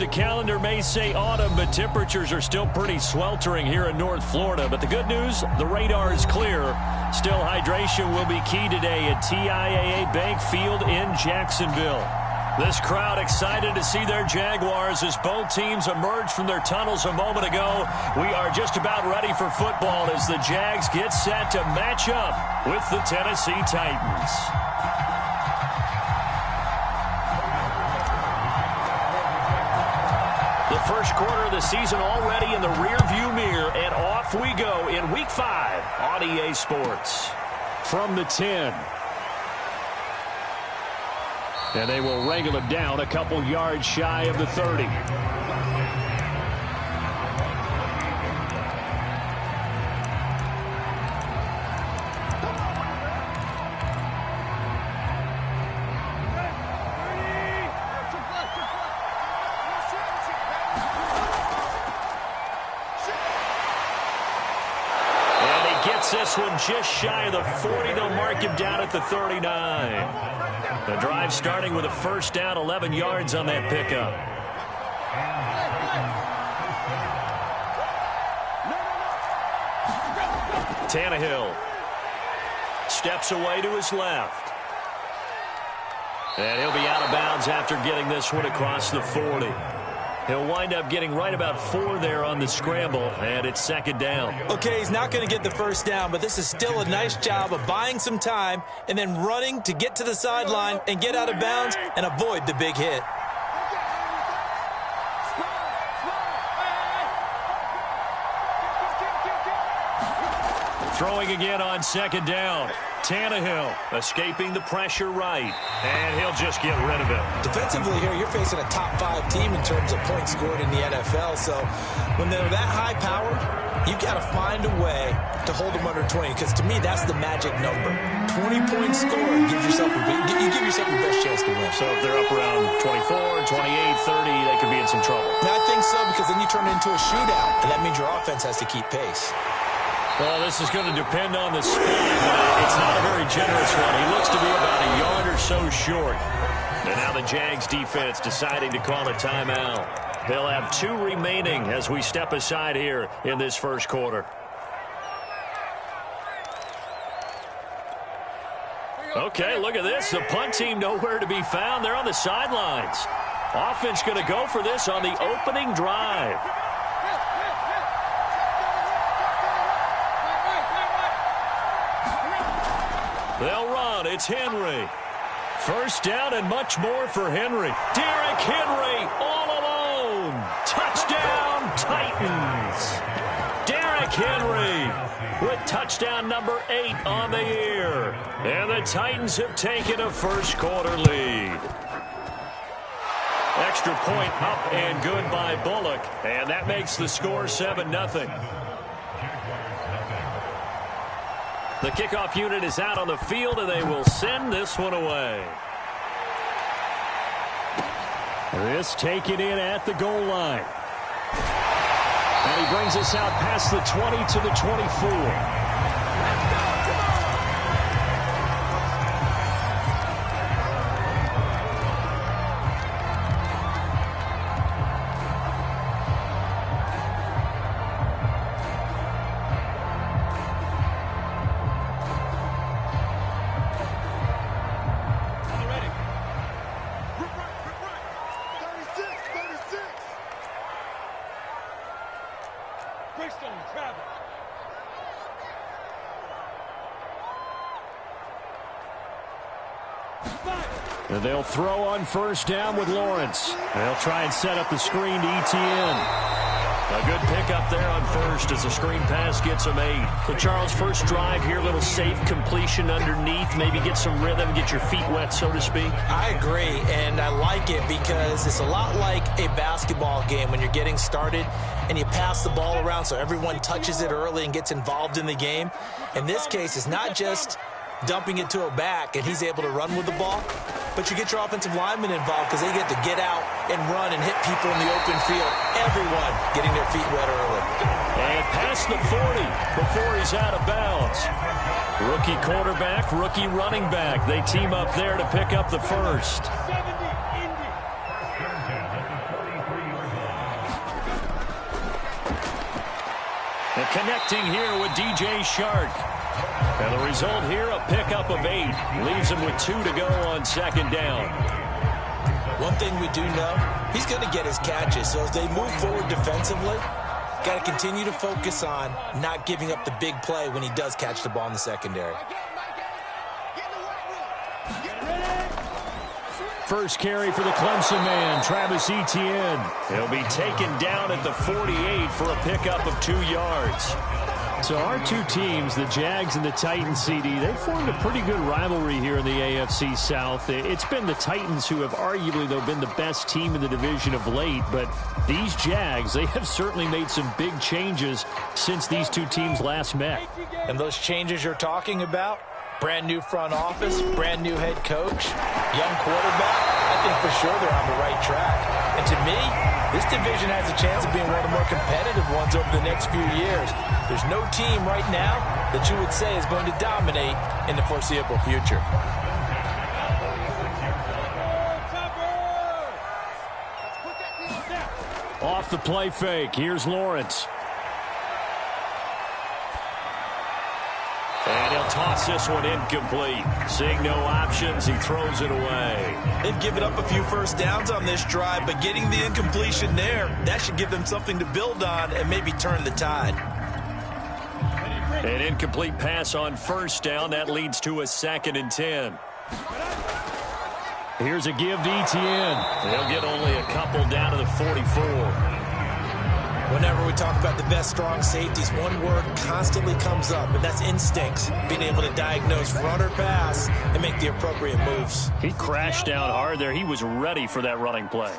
The calendar may say autumn, but temperatures are still pretty sweltering here in North Florida. But the good news, the radar is clear. Still, hydration will be key today at TIAA Bank Field in Jacksonville. This crowd excited to see their Jaguars as both teams emerge from their tunnels a moment ago. We are just about ready for football as the Jags get set to match up with the Tennessee Titans. The first quarter of the season already in the rearview mirror, and off we go in Week 5 on EA Sports. From the 10. And they will wrangle him down a couple yards shy of the 30. This one just shy of the 40. They'll mark him down at the 39. The drive starting with a first down, 11 yards on that pickup. Tannehill steps away to his left. And he'll be out of bounds after getting this one across the 40. He'll wind up getting right about 4 there on the scramble, and it's second down. Okay, he's not going to get the first down, but this is still a nice job of buying some time and then running to get to the sideline and get out of bounds and avoid the big hit. Throwing again on second down. Tannehill escaping the pressure right, and he'll just get rid of it. Defensively here, you're facing a top 5 team in terms of points scored in the NFL, so when they're that high powered, you've got to find a way to hold them under 20, because to me, that's the magic number. 20 points scored gives yourself you give yourself your best chance to win. So if they're up around 24, 28, 30, they could be in some trouble. I think so, because then you turn it into a shootout, and that means your offense has to keep pace. Well, this is going to depend on the speed, but it's not a very generous one. He looks to be about a yard or so short. And now the Jags defense deciding to call a timeout. They'll have 2 remaining as we step aside here in this first quarter. Okay, look at this. The punt team nowhere to be found. They're on the sidelines. Offense going to go for this on the opening drive. They'll run. It's Henry. First down and much more for Henry. Derrick Henry all alone. Touchdown, Titans. Derrick Henry with touchdown number 8 on the year. And the Titans have taken a first quarter lead. Extra point up and good by Bullock. And that makes the score 7-0. The kickoff unit is out on the field, and they will send this one away. This taken in at the goal line. And he brings us out past the 20 to the 24. And they'll throw on first down with Lawrence. They'll try and set up the screen to ETN. A good pickup there on first as the screen pass gets him 8. So, Charles, first drive here, a little safe completion underneath. Maybe get some rhythm, get your feet wet, so to speak. I agree, and I like it because it's a lot like a basketball game when you're getting started and you pass the ball around so everyone touches it early and gets involved in the game. In this case, it's not just dumping it to a back and he's able to run with the ball, but you get your offensive linemen involved because they get to get out and run and hit people in the open field. Everyone getting their feet wet early. And past the 40 before he's out of bounds. Rookie quarterback, rookie running back. They team up there to pick up the first. And connecting here with DJ Shark. And the result here, a pickup of 8. Leaves him with 2 to go on second down. One thing we do know, he's going to get his catches. So as they move forward defensively, got to continue to focus on not giving up the big play when he does catch the ball in the secondary. First carry for the Clemson man, Travis Etienne. He'll be taken down at the 48 for a pickup of 2 yards. So our two teams, the Jags and the Titans, CD, they formed a pretty good rivalry here in the AFC South. It's been the Titans who have arguably, though, been the best team in the division of late. But these Jags, they have certainly made some big changes since these two teams last met. And those changes you're talking about, brand new front office, brand new head coach, young quarterback, I think for sure they're on the right track. And to me, this division has a chance of being one of the more competitive ones over the next few years. There's no team right now that you would say is going to dominate in the foreseeable future. Off the play fake, here's Lawrence. And he'll toss this one incomplete. Seeing no options, he throws it away. They've given up a few first downs on this drive, but getting the incompletion there, that should give them something to build on and maybe turn the tide. An incomplete pass on first down. That leads to a 2nd and 10. Here's a give to Etienne. They'll get only a couple down to the 44. Whenever we talk about the best strong safeties, one word constantly comes up, and that's instincts. Being able to diagnose run or pass and make the appropriate moves. He crashed down hard there. He was ready for that running play.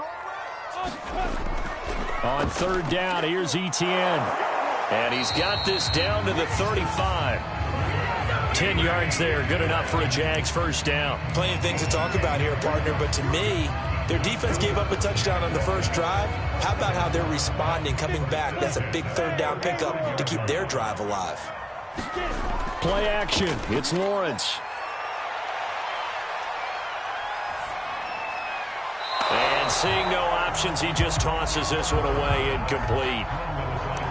On 3rd down, here's Etienne. And he's got this down to the 35. 10 yards there, good enough for a Jags first down. Plenty of things to talk about here, partner, but to me, their defense gave up a touchdown on the first drive. How about how they're responding, coming back? That's a big 3rd down pickup to keep their drive alive. Play action. It's Lawrence. And seeing no options, he just tosses this one away incomplete.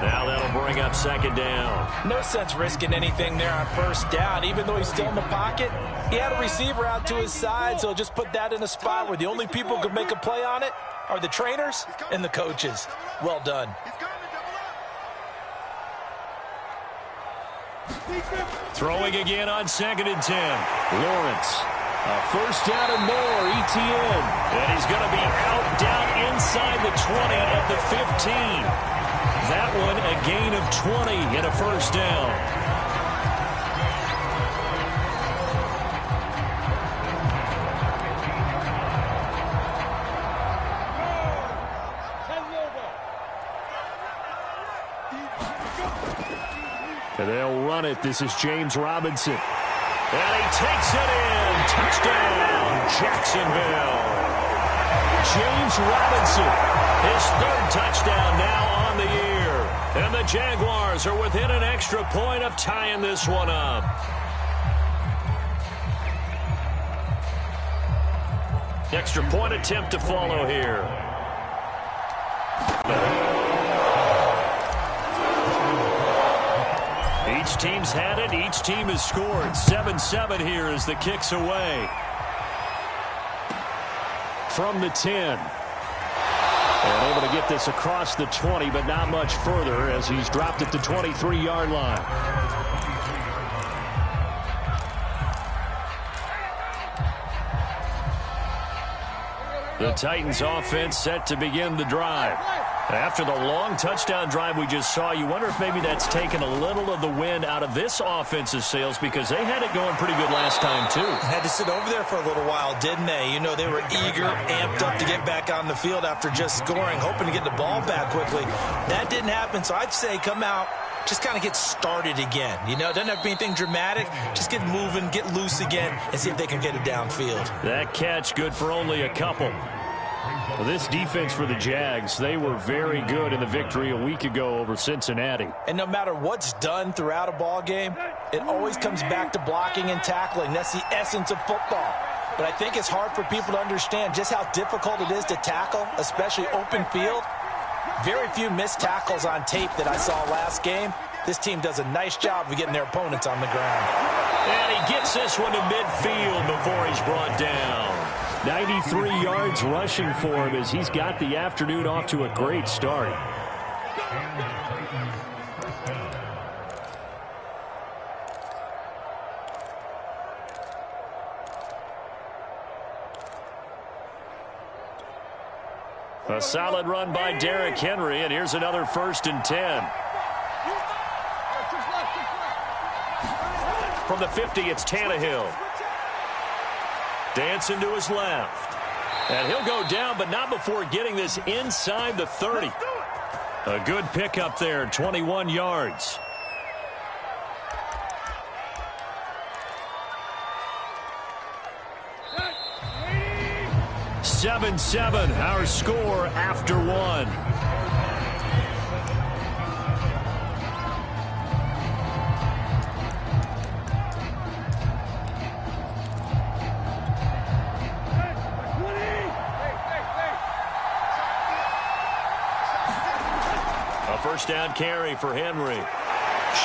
Now that'll bring up 2nd down. No sense risking anything there on first down. Even though he's still in the pocket, he had a receiver out to his side, so just put that in a spot where the only people who could make a play on it are the trainers and the coaches. Well done. Throwing again on 2nd and 10. Lawrence. A first down and more, Etienne. And he's going to be out down inside the 20 at the 15. That one a gain of 20 and a first down. And they'll run it. This is James Robinson. And he takes it in. Touchdown, Jacksonville. James Robinson, his 3rd touchdown now on the year. And the Jaguars are within an extra point of tying this one up. Extra point attempt to follow here. Each team's had it. Each team has scored. 7-7 here as the kick's away. From the 10. And able to get this across the 20, but not much further as he's dropped at the 23-yard line. The Titans offense set to begin the drive. After the long touchdown drive we just saw, you wonder if maybe that's taken a little of the wind out of this offense's sails because they had it going pretty good last time, too. Had to sit over there for a little while, didn't they? You know, they were eager, amped up to get back on the field after just scoring, hoping to get the ball back quickly. That didn't happen, so I'd say come out, just kind of get started again. You know, it doesn't have to be anything dramatic. Just get moving, get loose again, and see if they can get it downfield. That catch good for only a couple. Well, this defense for the Jags, they were very good in the victory a week ago over Cincinnati. And no matter what's done throughout a ball game, it always comes back to blocking and tackling. That's the essence of football. But I think it's hard for people to understand just how difficult it is to tackle, especially open field. Very few missed tackles on tape that I saw last game. this team does a nice job of getting their opponents on the ground. And he gets this one to midfield before he's brought down. 93 yards rushing for him as he's got the afternoon off to a great start. A solid run by Derrick Henry, and here's another 1st and 10. From the 50, it's Tannehill. Dancing to his left. And he'll go down, but not before getting this inside the 30. A good pickup there, 21 yards. 7-7, our score after one. A first down carry for Henry.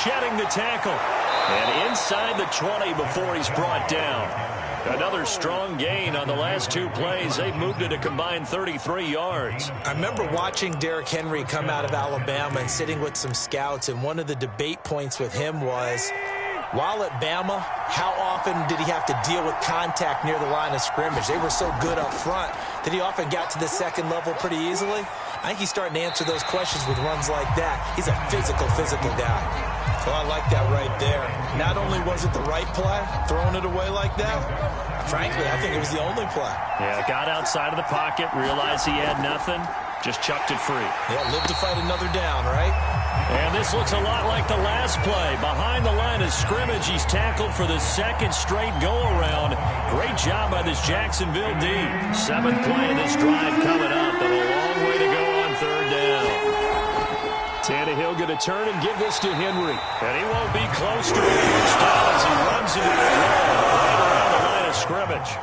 Shedding the tackle. And inside the 20 before he's brought down. Another strong gain on the last 2 plays. They've moved it a combined 33 yards. I remember watching Derrick Henry come out of Alabama and sitting with some scouts, and one of the debate points with him was, while at Bama, how often did he have to deal with contact near the line of scrimmage? They were so good up front that he often got to the second level pretty easily. I think he's starting to answer those questions with runs like that. He's a physical guy. So I like that right there. Not only was it the right play, throwing it away like that, frankly, I think it was the only play. Yeah, got outside of the pocket, realized he had nothing, just chucked it free. Yeah, live to fight another down, right? And this looks a lot like the last play. Behind the line of scrimmage, he's tackled for the second straight go-around. Great job by this Jacksonville D. 7th play of this drive coming up, but a long way to go on 3rd down. Tannehill going to turn and give this to Henry. And he won't be close to a first down as he runs into the wall right around the line of scrimmage.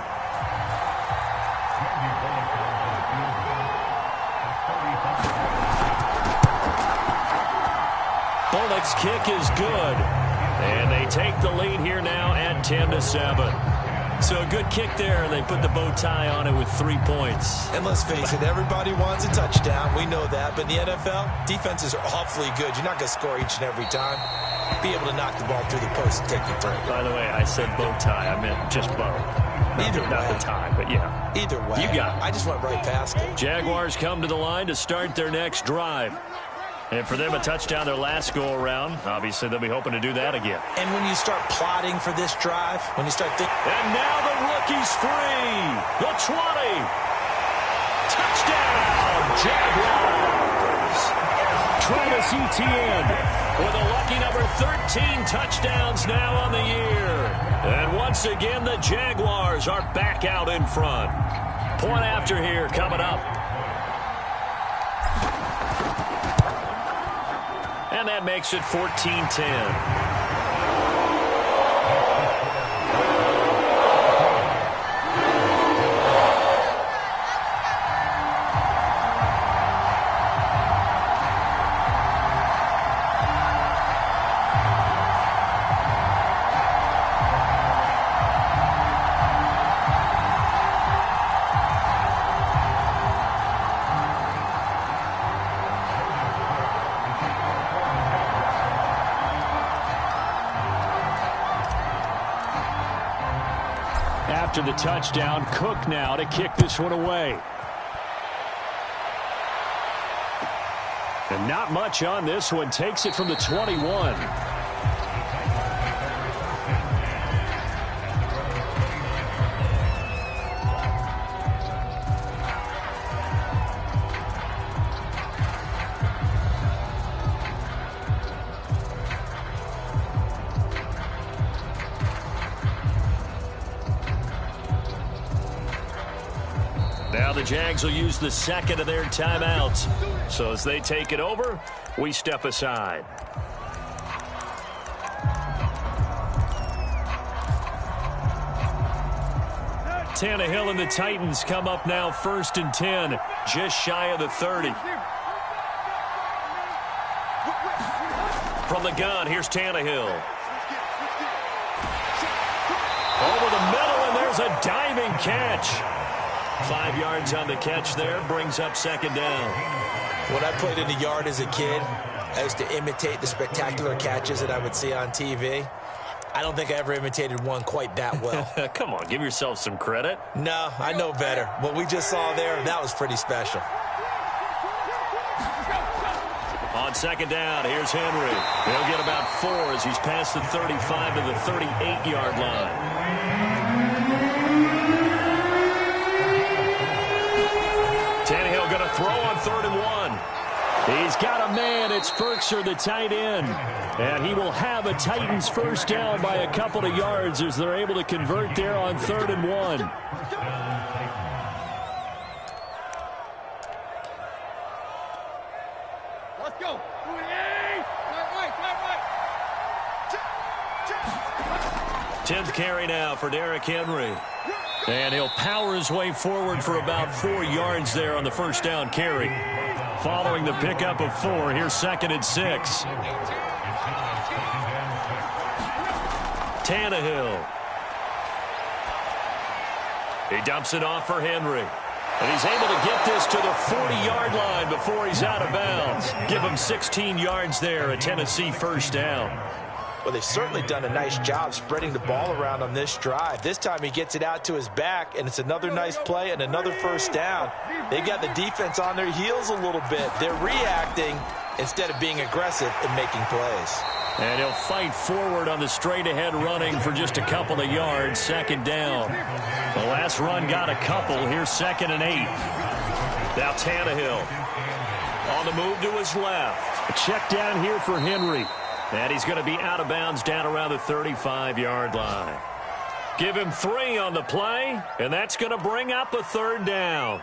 Bullock's kick is good. And they take the lead here now at 10-7. So a good kick there. They put the bow tie on it with 3 points. And let's face it, everybody wants a touchdown. We know that. But in the NFL, defenses are awfully good. You're not going to score each and every time. Be able to knock the ball through the post and take the throw. By the way, I said bow tie. I meant just bow. Not the tie, but yeah. Either way. You got it. I just went right past it. Jaguars come to the line to start their next drive. And for them, a touchdown their last go-around. Obviously, they'll be hoping to do that again. And when you start plotting for this drive, when you start thinking... And now the rookie's free. The 20. Touchdown, Jaguars. Travis Etienne with a lucky number 13 touchdowns now on the year. And once again, the Jaguars are back out in front. Point after here coming up. And that makes it 14-10. After the touchdown, Cook now to kick this one away. And not much on this one. Takes it from the 21. Now the Jags will use the second of their timeouts. So as they take it over, we step aside. Tannehill and the Titans come up now 1st and 10, just shy of the 30. From the gun, here's Tannehill. Over the middle, and there's a diving catch. 5 yards on the catch there, brings up second down. When I played in the yard as a kid, I used to imitate the spectacular catches that I would see on TV. I don't think I ever imitated one quite that well. Come on, give yourself some credit. No, I know better. What we just saw there, that was pretty special. On second down, here's Henry. He'll get about 4 as he's past the 35 to the 38-yard line. Tannehill going to throw on 3rd and 1. He's got a man. It's Firkser, the tight end. And he will have a Titans first down by a couple of yards as they're able to convert there on 3rd and 1. Let's go. 10th carry now for Derrick Henry. And he'll power his way forward for about 4 yards there on the first down carry. Following the pickup of 4, here's 2nd and 6. Tannehill. He dumps it off for Henry. And he's able to get this to the 40-yard line before he's out of bounds. Give him 16 yards there, a Tennessee first down. Well, they've certainly done a nice job spreading the ball around on this drive. This time he gets it out to his back, and it's another nice play and another first down. They got the defense on their heels a little bit. They're reacting instead of being aggressive and making plays. And he'll fight forward on the straight-ahead running for just a couple of yards. Second down. The last run got a couple. Here's 2nd and 8. Now Tannehill on the move to his left. A check down here for Henry. And he's going to be out of bounds down around the 35-yard line. Give him 3 on the play, and that's going to bring up a 3rd down.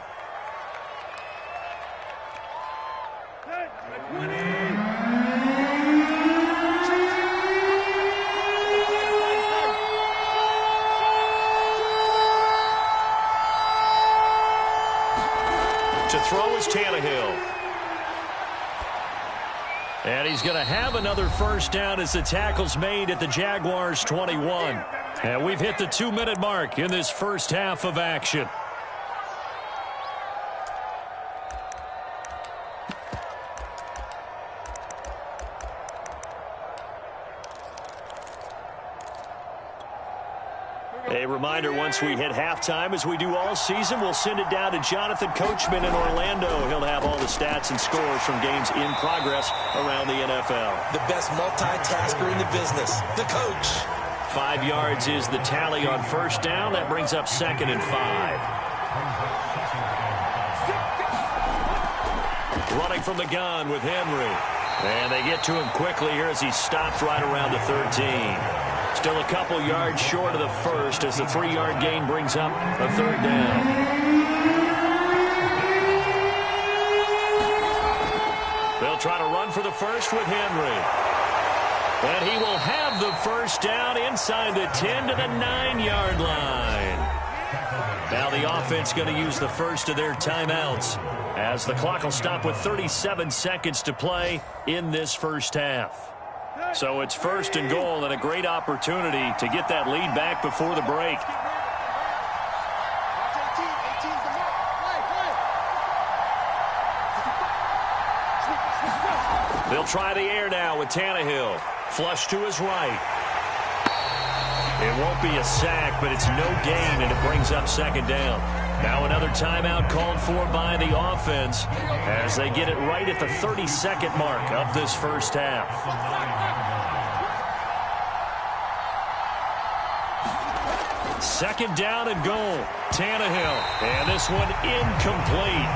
To throw is Tannehill. And he's going to have another first down as the tackle's made at the Jaguars' 21. And we've hit the 2-minute mark in this first half of action. A reminder, once we hit halftime, as we do all season, we'll send it down to Jonathan Coachman in Orlando. He'll have all the stats and scores from games in progress around the NFL. The best multitasker in the business, the coach. 5 yards is the tally on first down. That brings up 2nd and 5. Running from the gun with Henry. And they get to him quickly here as he stopped right around the 13. Still a couple yards short of the first as the 3-yard gain brings up a 3rd down. They'll try to run for the first with Henry. And he will have the first down inside the 10 to the 9-yard line. Now the offense going to use the first of their timeouts as the clock will stop with 37 seconds to play in this first half. So it's 1st and goal and a great opportunity to get that lead back before the break. They'll try the air now with Tannehill. Flush to his right. It won't be a sack, but it's no gain, and it brings up 2nd down. Now another timeout called for by the offense as they get it right at the 32nd mark of this first half. Second down and goal. Tannehill. And this one incomplete.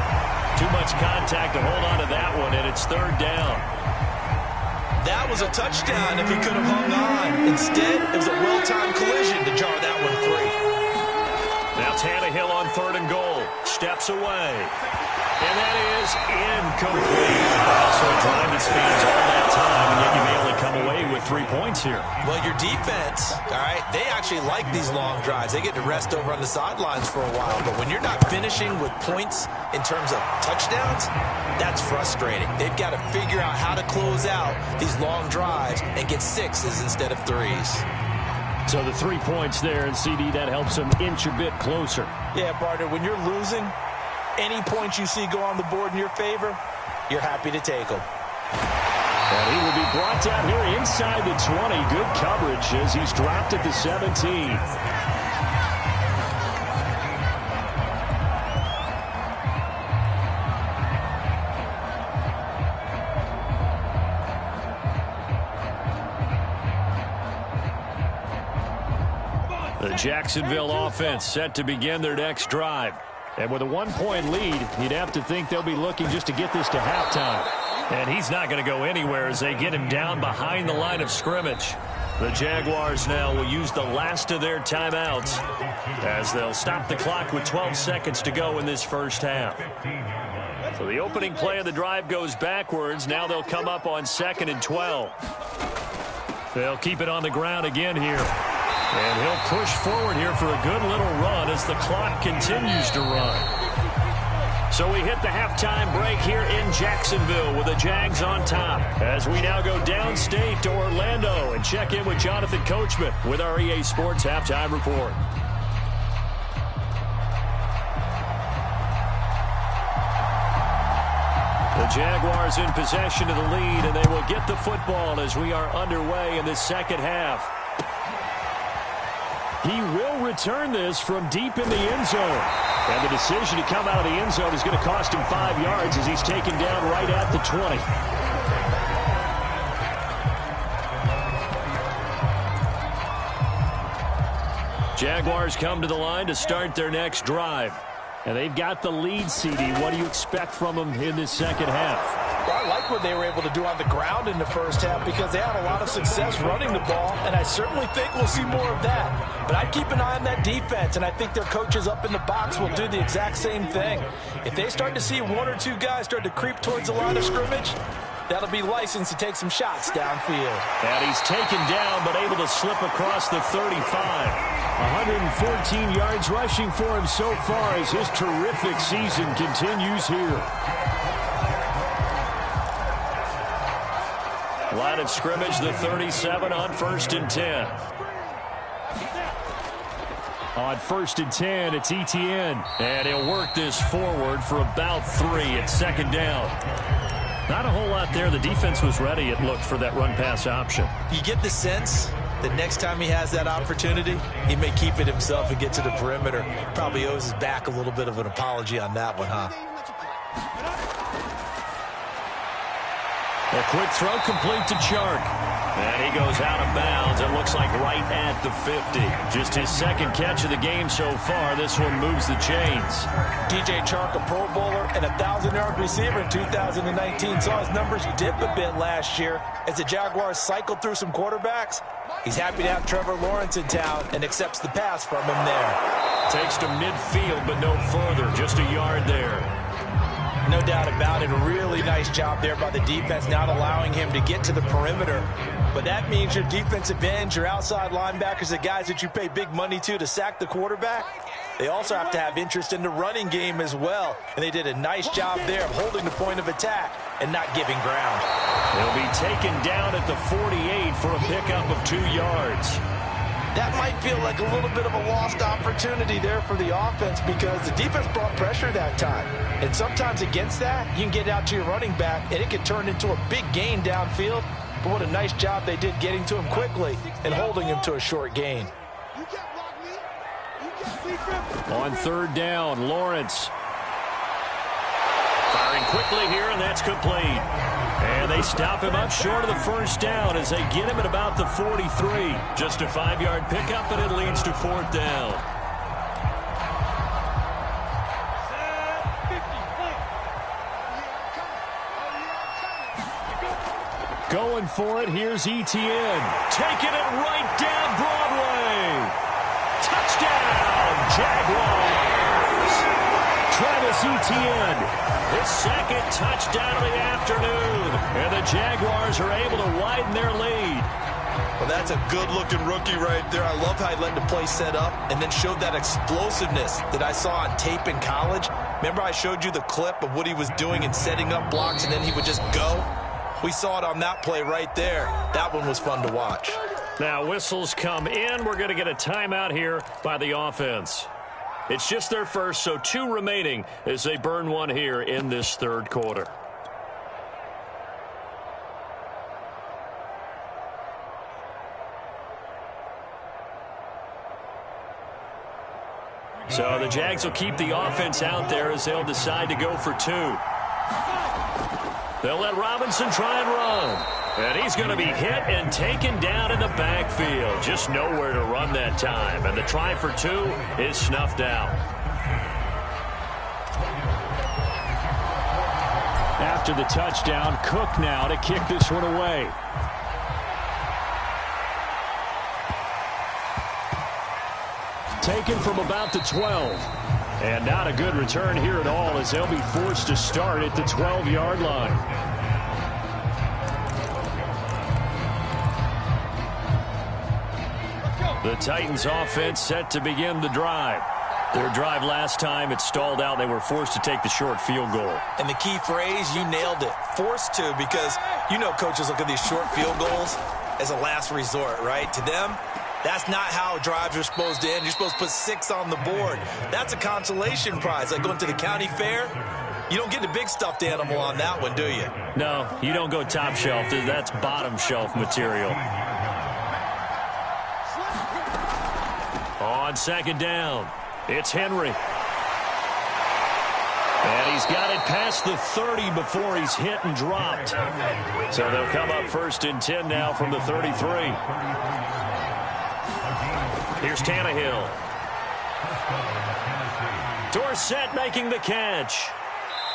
Too much contact to hold on to that one, and it's 3rd down. That was a touchdown if he could have hung on. Instead, it was a well-timed collision to jar that one free. Now Tannehill on 3rd and goal. Steps away. And that is incomplete. Also a drive that spans all that time, and yet you may only come away with get 3 points here. Well, your defense, all right, they actually like these long drives. They get to rest over on the sidelines for a while. But when you're not finishing with points in terms of touchdowns, that's frustrating. They've got to figure out how to close out these long drives and get 6s instead of 3s. So the 3 points there, and CD, that helps them inch a bit closer. Yeah, partner, when you're losing, any points you see go on the board in your favor, you're happy to take them. And he will be brought down here inside the 20. Good coverage as he's dropped at the 17. The Jacksonville offense set to begin their next drive. And with a 1-point lead, you'd have to think they'll be looking just to get this to halftime. And he's not going to go anywhere as they get him down behind the line of scrimmage. The Jaguars now will use the last of their timeouts as they'll stop the clock with 12 seconds to go in this first half. So the opening play of the drive goes backwards. Now they'll come up on 2nd and 12. They'll keep it on the ground again here. And he'll push forward here for a good little run as the clock continues to run. So we hit the halftime break here in Jacksonville with the Jags on top. As we now go downstate to Orlando and check in with Jonathan Coachman with our EA Sports Halftime Report. The Jaguars in possession of the lead, and they will get the football as we are underway in the second half. He will return this from deep in the end zone. And the decision to come out of the end zone is going to cost him 5 yards as he's taken down right at the 20. Jaguars come to the line to start their next drive. And they've got the lead, CD. What do you expect from them in this second half? Well, I like what they were able to do on the ground in the first half because they had a lot of success running the ball, and I certainly think we'll see more of that. But I'd keep an eye on that defense, and I think their coaches up in the box will do the exact same thing. If they start to see 1 or 2 guys start to creep towards the line of scrimmage, that'll be licensed to take some shots downfield. And he's taken down but able to slip across the 35. 114 yards rushing for him so far as his terrific season continues here. Line of scrimmage, the 37 on 1st and 10. On 1st and 10, it's Etienne. And he'll work this forward for about 3 at 2nd down. Not a whole lot there. The defense was ready, it looked, for that run-pass option. You get the sense that next time he has that opportunity, he may keep it himself and get to the perimeter. Probably owes his back a little bit of an apology on that one, huh? A quick throw complete to Chark. And he goes out of bounds. It looks like right at the 50. Just his 2nd catch of the game so far. This one moves the chains. DJ Chark, a Pro Bowler and a 1,000-yard receiver in 2019. Saw his numbers dip a bit last year as the Jaguars cycled through some quarterbacks. He's happy to have Trevor Lawrence in town and accepts the pass from him there. Takes to midfield, but no further. Just a yard there. No doubt about it. A really nice job there by the defense, not allowing him to get to the perimeter. But that means your defensive ends, your outside linebackers, the guys that you pay big money to sack the quarterback, they also have to have interest in the running game as well. And they did a nice job there of holding the point of attack and not giving ground. He'll be taken down at the 48 for a pickup of 2 yards. That might feel like a little bit of a lost opportunity there for the offense because the defense brought pressure that time. And sometimes against that, you can get out to your running back, and it can turn into a big gain downfield. But what a nice job they did getting to him quickly and holding him to a short gain. On 3rd down, Lawrence. Firing quickly here, and that's complete. And they stop him up short of the 1st down as they get him at about the 43. Just a 5-yard pickup, and it leads to 4th down. Going for it, here's Etienne. Taking it right down Broadway. Touchdown, Jaguars. Travis Etienne, his 2nd touchdown of the afternoon. And the Jaguars are able to widen their lead. Well, that's a good-looking rookie right there. I love how he let the play set up and then showed that explosiveness that I saw on tape in college. Remember I showed you the clip of what he was doing and setting up blocks, and then he would just go? We saw it on that play right there. That one was fun to watch. Now whistles come in. We're going to get a timeout here by the offense. It's just their first, so 2 remaining as they burn one here in this third quarter. So the Jags will keep the offense out there as they'll decide to go for 2. They'll let Robinson try and run. And he's going to be hit and taken down in the backfield. Just nowhere to run that time. And the try for 2 is snuffed out. After the touchdown, Cook now to kick this one away. Taken from about the 12. And not a good return here at all as they'll be forced to start at the 12-yard line. The Titans offense set to begin the drive. Their drive last time, it stalled out. They were forced to take the short field goal. And the key phrase, you nailed it, forced to, because you know coaches look at these short field goals as a last resort, right? To them, that's not how drives are supposed to end. You're supposed to put 6 on the board. That's a consolation prize. Like going to the county fair, you don't get the big stuffed animal on that one, do you? No, you don't go top shelf. That's bottom shelf material. On second down, it's Henry. And he's got it past the 30 before he's hit and dropped. So they'll come up 1st and 10 now from the 33. Here's Tannehill. Dorsett making the catch.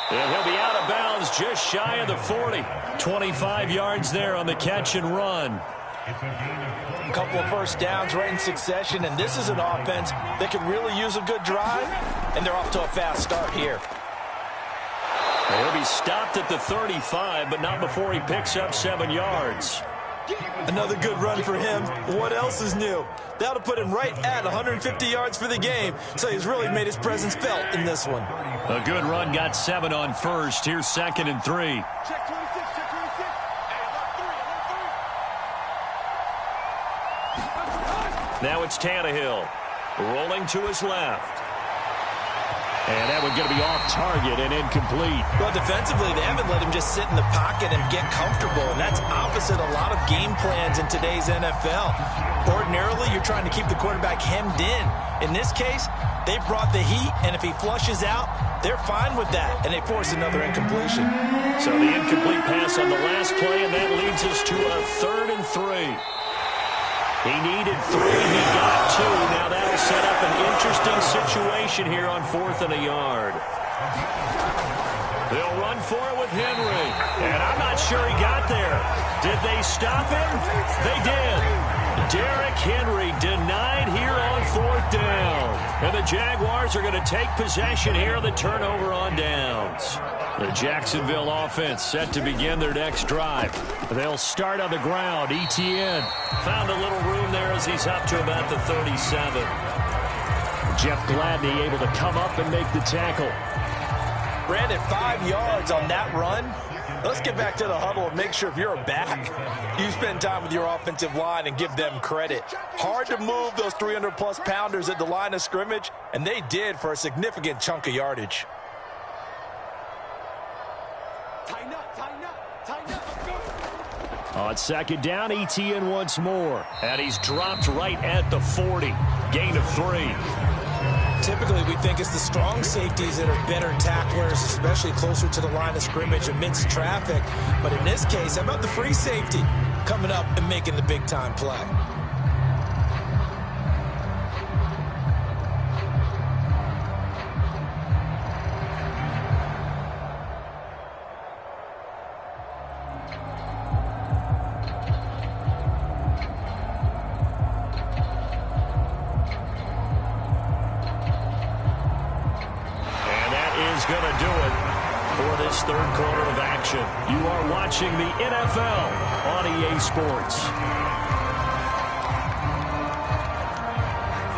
And he'll be out of bounds just shy of the 40. 25 yards there on the catch and run. A couple of first downs right in succession, and this is an offense that could really use a good drive, and they're off to a fast start here. He'll be stopped at the 35, but not before he picks up 7 yards. Another good run for him. What else is new? That'll put him right at 150 yards for the game, so he's really made his presence felt in this one. A good run, got 7 on first. Here's 2nd and 3. Now it's Tannehill, rolling to his left. And that one's going to be off target and incomplete. Well, defensively, they haven't let him just sit in the pocket and get comfortable, and that's opposite a lot of game plans in today's NFL. Ordinarily, you're trying to keep the quarterback hemmed in. In this case, they brought the heat, and if he flushes out, they're fine with that, and they force another incompletion. So the incomplete pass on the last play, and that leads us to a 3rd and 3. He needed 3. He got 2. Now that'll set up an interesting situation here on 4th and a yard. They'll run for it with Henry. And I'm not sure he got there. Did they stop him? They did. Derrick Henry denied here on 4th down. And the Jaguars are going to take possession here on the turnover on downs. The Jacksonville offense set to begin their next drive. They'll start on the ground. Etienne found a little room there as he's up to about the 37. Jeff Gladney able to come up and make the tackle. Brandon, 5 yards on that run. Let's get back to the huddle and make sure if you're a back, you spend time with your offensive line and give them credit. Hard to move those 300-plus pounders at the line of scrimmage, and they did for a significant chunk of yardage. On second down, Etienne once more. And he's dropped right at the 40. Gain of 3. Typically, we think it's the strong safeties that are better tacklers, especially closer to the line of scrimmage amidst traffic. But in this case, how about the free safety coming up and making the big-time play? Going to do it for this third quarter of action. You are watching the NFL on EA Sports.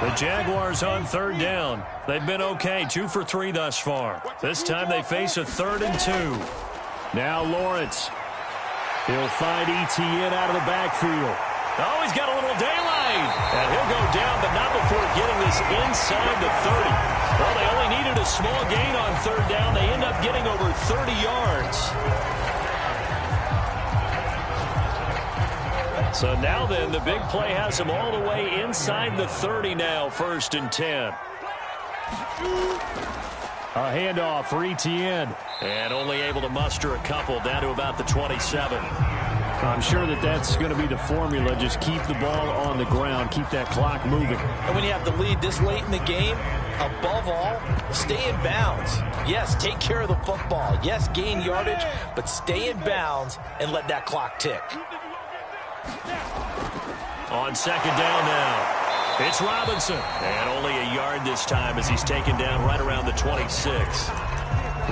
The Jaguars on third down. They've been okay, 2 for 3 thus far. This time they face a 3rd and 2. Now Lawrence. He'll find Etienne out of the backfield. Oh, he's got a little daylight. And he'll go down, but not before getting this inside the 30. Well, they only needed a small gain on third down. They end up getting over 30 yards. So now then, the big play has them all the way inside the 30 now, 1st and 10. A handoff for Etienne. And only able to muster a couple down to about the 27. I'm sure that that's going to be the formula. Just keep the ball on the ground. Keep that clock moving. And when you have the lead this late in the game, above all, stay in bounds. Yes, take care of the football. Yes, gain yardage, but stay in bounds and let that clock tick. On second down now. It's Robinson. And only a yard this time as he's taken down right around the 26.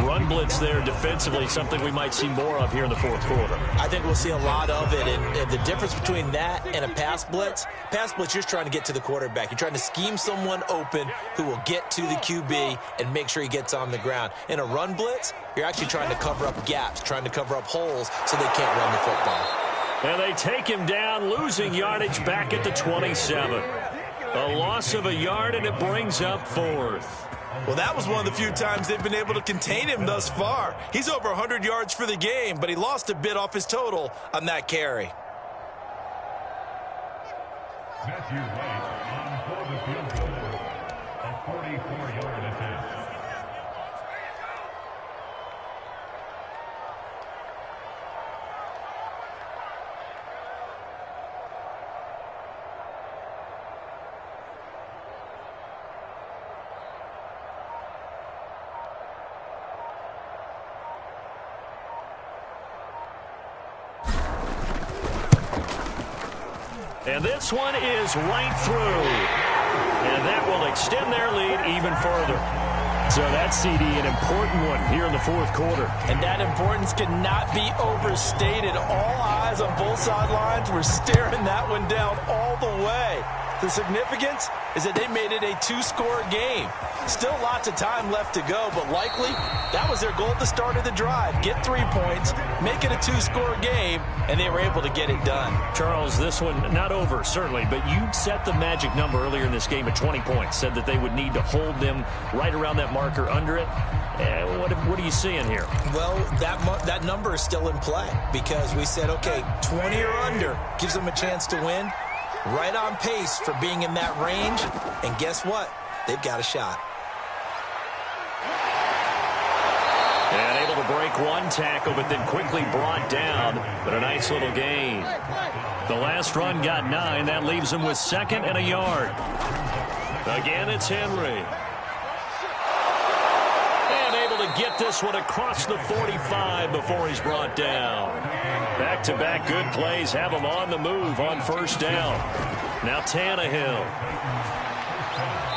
Run blitz there defensively, something we might see more of here in the 4th quarter. I think we'll see a lot of it, and the difference between that and a pass blitz, you're just trying to get to the quarterback. You're trying to scheme someone open who will get to the QB and make sure he gets on the ground. In a run blitz, you're actually trying to cover up gaps, trying to cover up holes so they can't run the football. And they take him down, losing yardage back at the 27. A loss of a yard, and it brings up 4th. Well, that was one of the few times they've been able to contain him thus far. He's over 100 yards for the game, but he lost a bit off his total on that carry. Matthew White on for the field goal. A 44-yard attempt. And this one is right through. And that will extend their lead even further. So that's, CD, an important one here in the 4th quarter. And that importance cannot be overstated. All eyes on both sidelines were staring that one down all the way. The significance is that they made it a 2-score game. Still lots of time left to go, but likely that was their goal at the start of the drive. Get 3 points, make it a 2-score game, and they were able to get it done. Charles, this one not over, certainly, but you set the magic number earlier in this game at 20 points. Said that they would need to hold them right around that marker under it. What are you seeing here? Well, that number is still in play because we said, okay, 20 or under gives them a chance to win. Right on pace for being in that range. And guess what? They've got a shot. And able to break one tackle, but then quickly brought down. But a nice little gain. The last run got 9. That leaves them with 2nd and a yard. Again, it's Henry. And able to get this one across the 45 before he's brought down. Back-to-back good plays have him on the move on 1st down. Now Tannehill.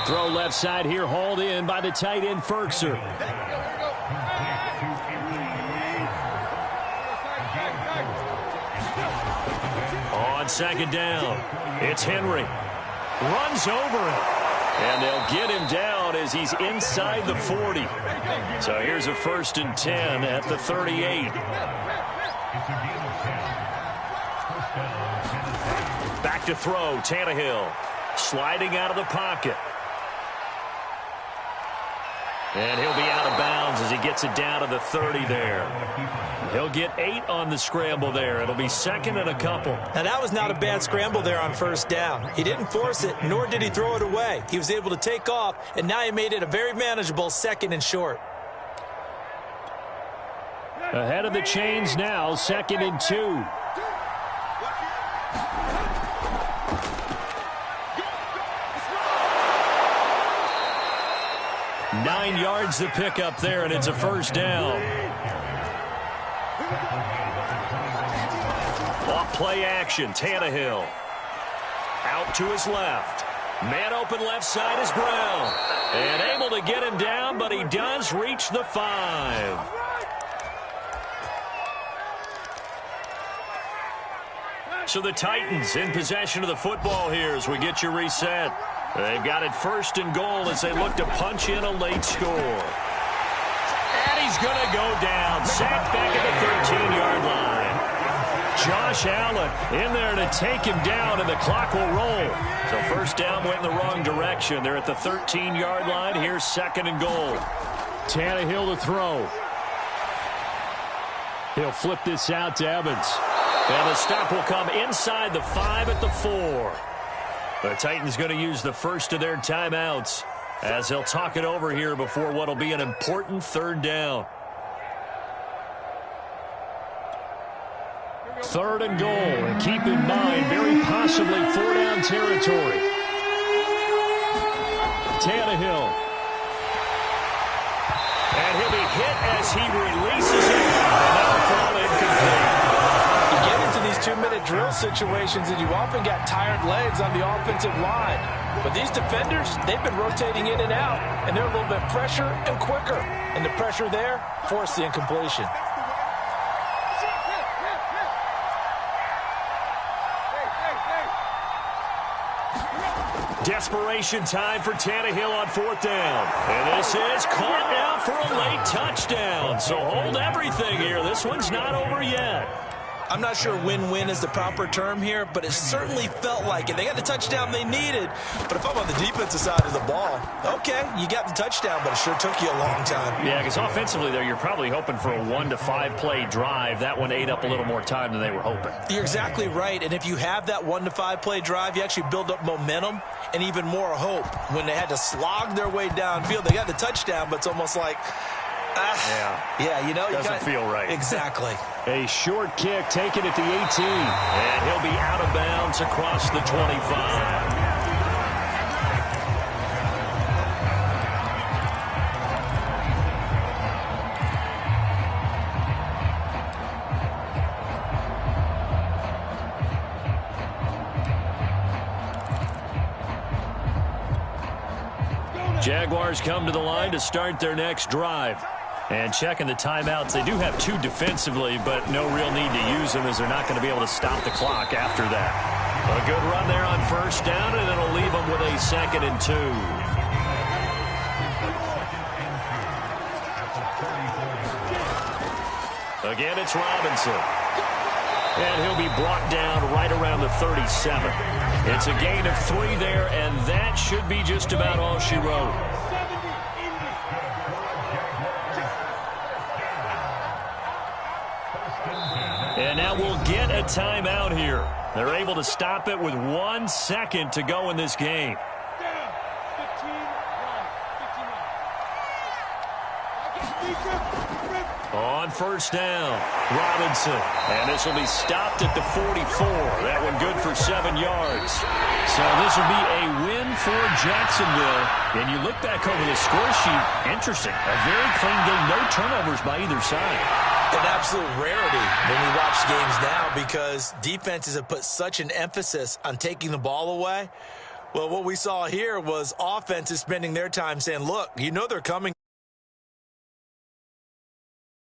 Throw left side here, hauled in by the tight end, Ferkser. On 2nd down, it's Henry. Runs over him. And they'll get him down as he's inside the 40. So here's a 1st and 10 at the 38. Back to throw, Tannehill. Sliding out of the pocket. And he'll be out of bounds as he gets it down to the 30 there. He'll get 8 on the scramble there. It'll be 2nd and a couple. Now, that was not a bad scramble there on 1st down. He didn't force it, nor did he throw it away. He was able to take off, and now he made it a very manageable 2nd and short. Ahead of the chains now, 2nd and 2. Nine yards to pick up there, and it's a 1st down. Off play action, Tannehill. Out to his left. Man open left side is Brown. And able to get him down, but he does reach the 5. So the Titans in possession of the football here as we get you reset. They've got it 1st and goal as they look to punch in a late score. And he's going to go down. Sacked back at the 13-yard line. Josh Allen in there to take him down, and the clock will roll. So first down went in the wrong direction. They're at the 13-yard line. Here's 2nd and goal. Tannehill to throw. He'll flip this out to Evans. And the stop will come inside the 5 at the 4. The Titans going to use the first of their timeouts as they'll talk it over here before what will be an important 3rd down. 3rd and goal. And keep in mind, very possibly 4-down territory. Tannehill. And he'll be hit as he releases it. And that'll fall incomplete. You get into these 2-minute drill situations and you often got tired legs on the offensive line. But these defenders, they've been rotating in and out, and they're a little bit fresher and quicker. And the pressure there forced the incompletion. Desperation time for Tannehill on 4th down. And this is caught now for a late touchdown. So hold everything here. This one's not over yet. I'm not sure win-win is the proper term here, but it certainly felt like it. They got the touchdown they needed. But if I'm on the defensive side of the ball, okay, you got the touchdown, but it sure took you a long time. Yeah, because offensively there, you're probably hoping for a 1 to 5 play drive. That one ate up a little more time than they were hoping. You're exactly right. And if you have that 1 to 5 play drive, you actually build up momentum and even more hope. When they had to slog their way downfield, they got the touchdown, but it's almost like, yeah, you know, doesn't feel right. Exactly. A short kick taken at the 18, and he'll be out of bounds across the 25. Jaguars come to the line to start their next drive. And checking the timeouts, they do have 2 defensively, but no real need to use them as they're not going to be able to stop the clock after that. A good run there on 1st down, and it'll leave them with a 2nd and 2. Again, it's Robinson. And he'll be brought down right around the 37. It's a gain of 3 there, and that should be just about all she wrote. And now we'll get a timeout here. They're able to stop it with 1 second to go in this game. On 1st down, Robinson. And this will be stopped at the 44. That one good for 7 yards. So this will be a win for Jacksonville. And you look back over the score sheet, interesting. A very clean game, no turnovers by either side. An absolute rarity when we watch games now because defenses have put such an emphasis on taking the ball away. Well, what we saw here was offenses spending their time saying, look, you know they're coming.